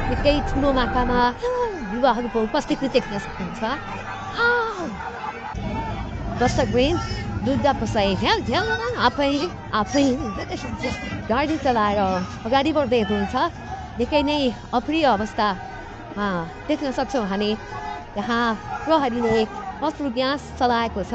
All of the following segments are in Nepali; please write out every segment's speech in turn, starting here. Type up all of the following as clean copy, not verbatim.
निकै ठुलो मात्रामा युवाहरूको उपस्थिति देख्न सक्नुहुन्छ। दर्शकवृन्द दुर्गा प्रसाई आफै गाडी चलाएर अगाडि बढ्दै हुनुहुन्छ। निकै नै अप्रिय अवस्था देख्न सक्छौँ हामी। यहाँ प्रहरीले अश्रु ग्यास चलाएको छ।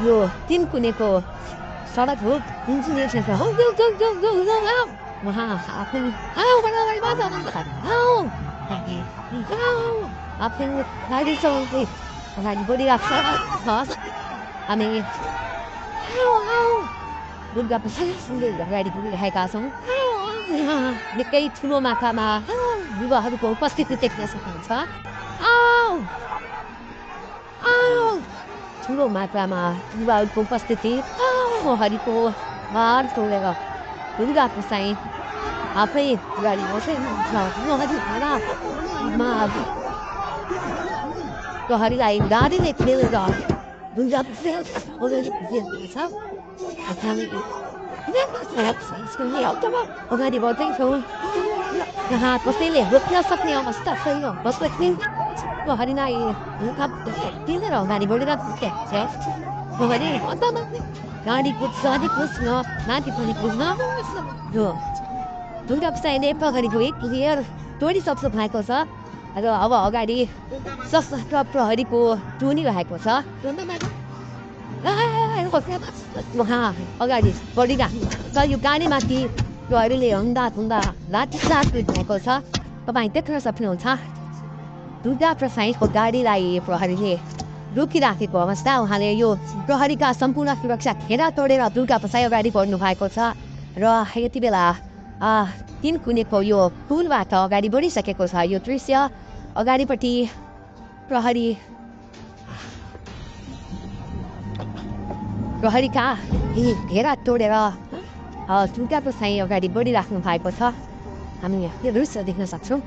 यो 3 कुनेको सडक हो। उहाँ आफै गाडी चलाउँदै अगाडि बढिरहेको छ। हामी दुर्गा प्रसादले अगाडि बढिरहेका छौँ। निकै ठुलो मात्रामा युवाहरूको उपस्थिति देख्न सक्नुहुन्छ। ठुलो मात्रामा युवाहरूको उपस्थिति हरिको बार छोडेर दुर्गा प्रसाई आफै गाडी प्रहरीलाई गाडीले खेलेर दुर्गा अगाडि बढ्दैछौँ। यहाँ कसैले रोक्न सक्ने अवस्था छैन। प्रहरीलाई खेलेर अगाडि बढिरहेको छ। प्रहरी गाडी कुद्छ माथि पनि कुद्न यो दुर्गा प्रसाईले प्रहरीको एक क्लियर तोडिसक्नु भएको छ र अब अगाडि सशस्त्र प्रहरीको टुनिरहेको छ। अगाडि बढिरहेको छ। यो गाडीमाथि प्रहरीले हुँदा लाठीचार्ज भएको छ। तपाईँ देख्न सक्नुहुन्छ दुर्गा प्रसाईको गाडीलाई प्रहरीले रोकिराखेको अवस्था। उहाँले यो प्रहरीका सम्पूर्ण सुरक्षा घेरा तोडेर दुर्गा प्रसाई अगाडि बढ्नु भएको छ र यति बेला 3 कुनेको यो पुलबाट अगाडि बढिसकेको छ। यो दृश्य अगाडिपट्टि प्रहरीका घेरा तोडेर दुर्गा प्रसाई अगाडि बढिराख्नु भएको छ। हामी यो दृश्य देख्न सक्छौँ।